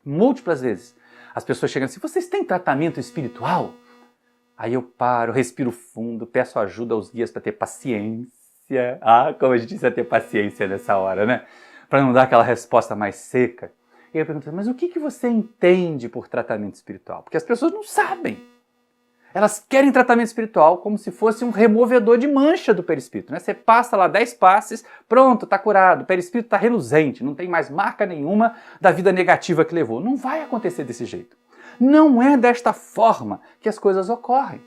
Múltiplas vezes. As pessoas chegam assim, vocês têm tratamento espiritual? Aí eu paro, respiro fundo, peço ajuda aos guias para ter paciência. Como a gente precisa ter paciência nessa hora, né? Para não dar aquela resposta mais seca. E eu pergunto, mas o que você entende por tratamento espiritual? Porque as pessoas não sabem. Elas querem tratamento espiritual como se fosse um removedor de mancha do perispírito, né? Você passa lá 10 passes, pronto, está curado, o perispírito está reluzente, não tem mais marca nenhuma da vida negativa que levou. Não vai acontecer desse jeito. Não é desta forma que as coisas ocorrem.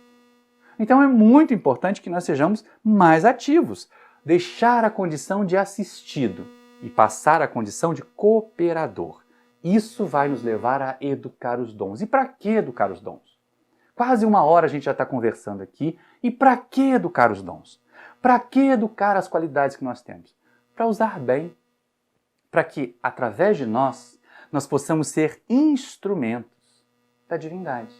Então é muito importante que nós sejamos mais ativos, deixar a condição de assistido e passar a condição de cooperador. Isso vai nos levar a educar os dons. E para que educar os dons? Quase 1 hora a gente já está conversando aqui. E para que educar os dons? Para que educar as qualidades que nós temos? Para usar bem. Para que, através de nós possamos ser instrumentos da divindade.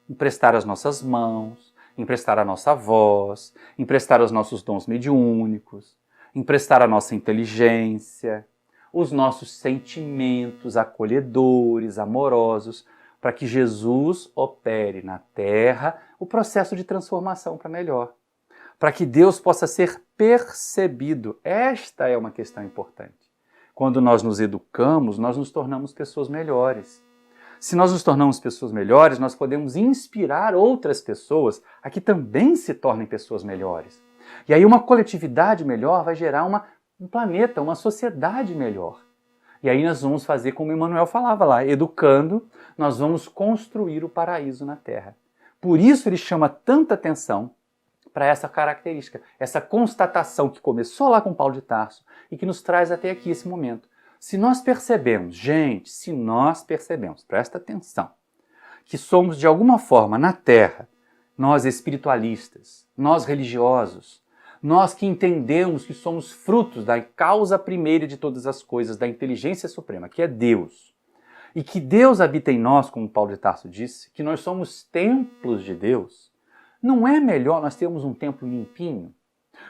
Emprestar as nossas mãos, emprestar a nossa voz, emprestar os nossos dons mediúnicos, emprestar a nossa inteligência, os nossos sentimentos acolhedores, amorosos, para que Jesus opere na Terra o processo de transformação para melhor. Para que Deus possa ser percebido. Esta é uma questão importante. Quando nós nos educamos, nós nos tornamos pessoas melhores. Se nós nos tornamos pessoas melhores, nós podemos inspirar outras pessoas a que também se tornem pessoas melhores. E aí uma coletividade melhor vai gerar um planeta, uma sociedade melhor. E aí nós vamos fazer como Emmanuel falava lá, educando, nós vamos construir o paraíso na Terra. Por isso ele chama tanta atenção para essa característica, essa constatação que começou lá com Paulo de Tarso e que nos traz até aqui esse momento. Se nós percebemos, gente, presta atenção, que somos de alguma forma na Terra, nós espiritualistas, nós religiosos, nós que entendemos que somos frutos da causa primeira de todas as coisas, da inteligência suprema, que é Deus, e que Deus habita em nós, como Paulo de Tarso disse, que nós somos templos de Deus, não é melhor nós termos um templo limpinho,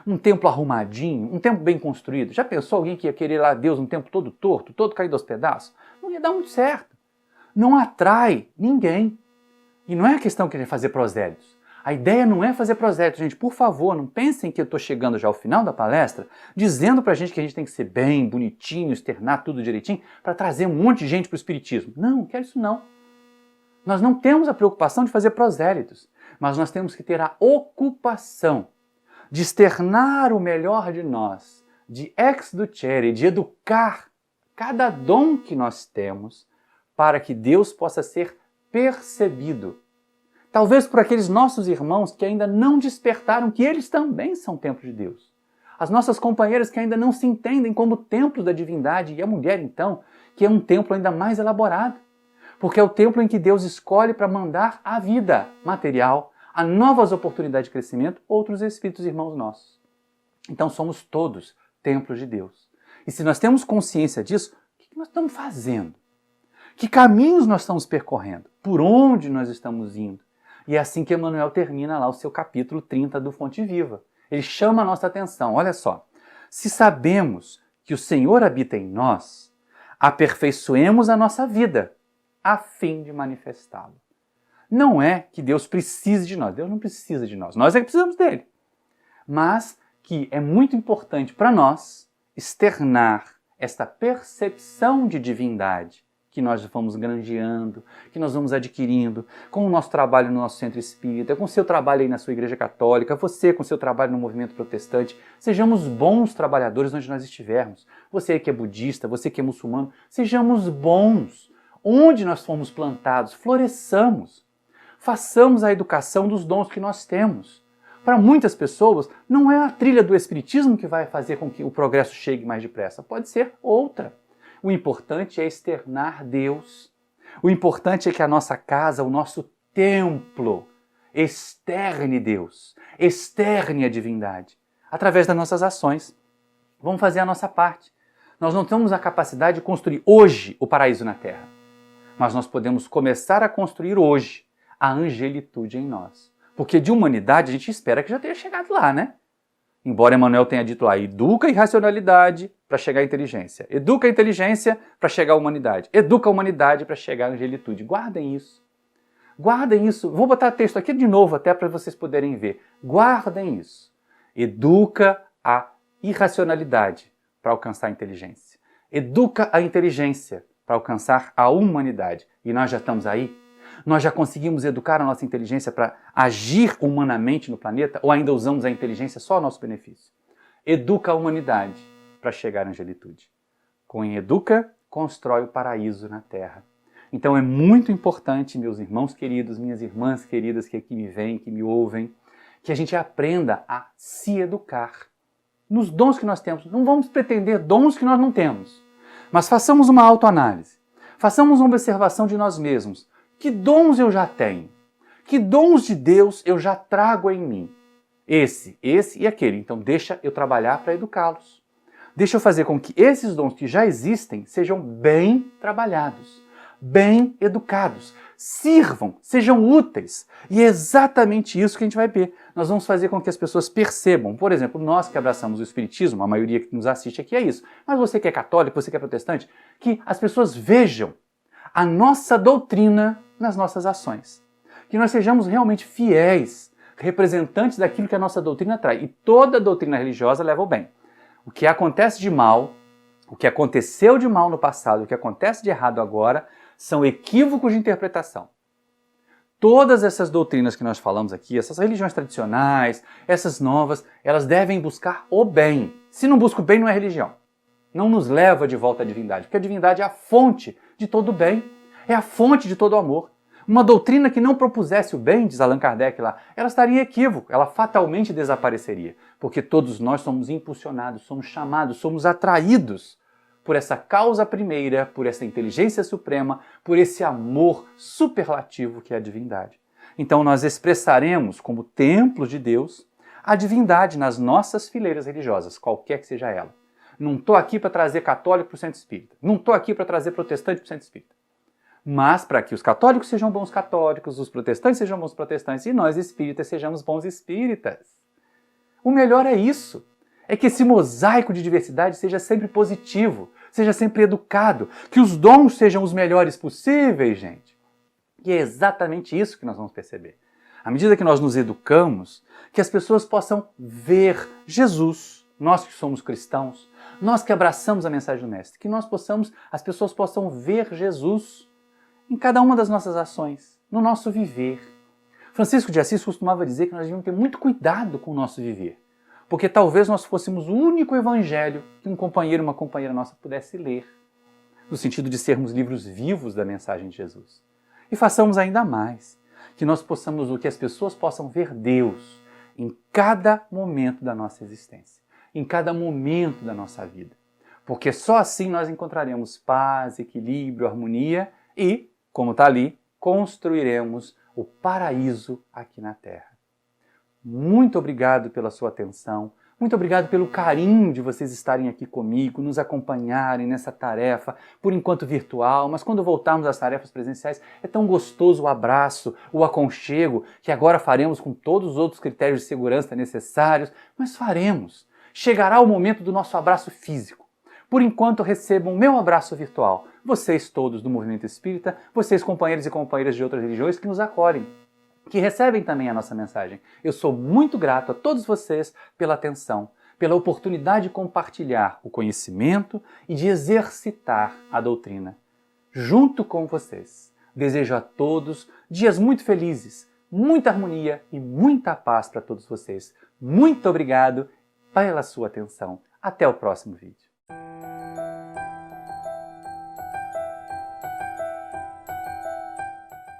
um templo arrumadinho, um templo bem construído? Já pensou alguém que ia querer lá Deus um templo todo torto, todo caído aos pedaços? Não ia dar muito certo. Não atrai ninguém. E não é a questão que a gente fazer prosélitos. A ideia não é fazer prosélitos, gente. Por favor, não pensem que eu estou chegando já ao final da palestra dizendo pra gente que a gente tem que ser bem, bonitinho, externar tudo direitinho para trazer um monte de gente para o Espiritismo. Não quero isso não. Nós não temos a preocupação de fazer prosélitos, mas nós temos que ter a ocupação de externar o melhor de nós, de exducere, de educar cada dom que nós temos para que Deus possa ser percebido. Talvez por aqueles nossos irmãos que ainda não despertaram que eles também são templos de Deus. As nossas companheiras que ainda não se entendem como templos da divindade, e a mulher, então, que é um templo ainda mais elaborado. Porque é o templo em que Deus escolhe para mandar a vida material, a novas oportunidades de crescimento, outros espíritos irmãos nossos. Então somos todos templos de Deus. E se nós temos consciência disso, o que nós estamos fazendo? Que caminhos nós estamos percorrendo? Por onde nós estamos indo? E é assim que Emmanuel termina lá o seu capítulo 30 do Fonte Viva. Ele chama a nossa atenção. Olha só. Se sabemos que o Senhor habita em nós, aperfeiçoemos a nossa vida, a fim de manifestá-lo. Não é que Deus precise de nós. Deus não precisa de nós. Nós é que precisamos dele. Mas que é muito importante para nós externar esta percepção de divindade que nós vamos granjeando, que nós vamos adquirindo com o nosso trabalho no nosso centro espírita, com o seu trabalho aí na sua igreja católica, você com o seu trabalho no movimento protestante. Sejamos bons trabalhadores onde nós estivermos. Você que é budista, você que é muçulmano, sejamos bons. Onde nós fomos plantados, floresçamos. Façamos a educação dos dons que nós temos. Para muitas pessoas, não é a trilha do Espiritismo que vai fazer com que o progresso chegue mais depressa. Pode ser outra. O importante é externar Deus. O importante é que a nossa casa, o nosso templo, externe Deus, externe a divindade, através das nossas ações. Vamos fazer a nossa parte. Nós não temos a capacidade de construir hoje o paraíso na Terra, mas nós podemos começar a construir hoje a angelitude em nós. Porque de humanidade a gente espera que já tenha chegado lá, né? Embora Emmanuel tenha dito lá, educa a irracionalidade para chegar à inteligência. Educa a inteligência para chegar à humanidade. Educa a humanidade para chegar à angelitude. Guardem isso. Guardem isso. Vou botar texto aqui de novo até para vocês poderem ver. Guardem isso. Educa a irracionalidade para alcançar a inteligência. Educa a inteligência para alcançar a humanidade. E nós já estamos aí? Nós já conseguimos educar a nossa inteligência para agir humanamente no planeta ou ainda usamos a inteligência só a nosso benefício? Educa a humanidade para chegar à angelitude. Quem educa, constrói o paraíso na Terra. Então é muito importante, meus irmãos queridos, minhas irmãs queridas que aqui me veem, que me ouvem, que a gente aprenda a se educar nos dons que nós temos. Não vamos pretender dons que nós não temos, mas façamos uma autoanálise. Façamos uma observação de nós mesmos. Que dons eu já tenho? Que dons de Deus eu já trago em mim? Esse e aquele. Então deixa eu trabalhar para educá-los. Deixa eu fazer com que esses dons que já existem sejam bem trabalhados, bem educados, sirvam, sejam úteis. E é exatamente isso que a gente vai ver. Nós vamos fazer com que as pessoas percebam. Por exemplo, nós que abraçamos o Espiritismo, a maioria que nos assiste aqui é isso. Mas você que é católico, você que é protestante, que as pessoas vejam a nossa doutrina nas nossas ações. Que nós sejamos realmente fiéis, representantes daquilo que a nossa doutrina traz. E toda doutrina religiosa leva ao bem. O que acontece de mal, o que aconteceu de mal no passado, o que acontece de errado agora, são equívocos de interpretação. Todas essas doutrinas que nós falamos aqui, essas religiões tradicionais, essas novas, elas devem buscar o bem. Se não busca o bem, não é religião. Não nos leva de volta à divindade, porque a divindade é a fonte de todo o bem. É a fonte de todo o amor. Uma doutrina que não propusesse o bem, diz Allan Kardec lá, ela estaria em equívoco, ela fatalmente desapareceria. Porque todos nós somos impulsionados, somos chamados, somos atraídos por essa causa primeira, por essa inteligência suprema, por esse amor superlativo que é a divindade. Então nós expressaremos como templos de Deus a divindade nas nossas fileiras religiosas, qualquer que seja ela. Não estou aqui para trazer católico para o centro espírita. Não estou aqui para trazer protestante para o centro espírita. Mas para que os católicos sejam bons católicos, os protestantes sejam bons protestantes e nós espíritas sejamos bons espíritas. O melhor é isso. É que esse mosaico de diversidade seja sempre positivo, seja sempre educado, que os dons sejam os melhores possíveis, gente. E é exatamente isso que nós vamos perceber. À medida que nós nos educamos, que as pessoas possam ver Jesus, nós que somos cristãos, nós que abraçamos a mensagem do Mestre, que as pessoas possam ver Jesus em cada uma das nossas ações, no nosso viver. Francisco de Assis costumava dizer que nós devíamos ter muito cuidado com o nosso viver, porque talvez nós fôssemos o único evangelho que um companheiro, uma companheira nossa pudesse ler, no sentido de sermos livros vivos da mensagem de Jesus. E façamos ainda mais, que nós possamos, que as pessoas possam ver Deus em cada momento da nossa existência, em cada momento da nossa vida. Porque só assim nós encontraremos paz, equilíbrio, harmonia e, como está ali, construiremos o paraíso aqui na Terra. Muito obrigado pela sua atenção, muito obrigado pelo carinho de vocês estarem aqui comigo, nos acompanharem nessa tarefa, por enquanto virtual, mas quando voltarmos às tarefas presenciais, é tão gostoso o abraço, o aconchego, que agora faremos com todos os outros critérios de segurança necessários, mas faremos. Chegará o momento do nosso abraço físico. Por enquanto, recebam o meu abraço virtual. Vocês todos do Movimento Espírita, vocês companheiros e companheiras de outras religiões que nos acolhem, que recebem também a nossa mensagem. Eu sou muito grato a todos vocês pela atenção, pela oportunidade de compartilhar o conhecimento e de exercitar a doutrina. Junto com vocês, desejo a todos dias muito felizes, muita harmonia e muita paz para todos vocês. Muito obrigado pela sua atenção. Até o próximo vídeo.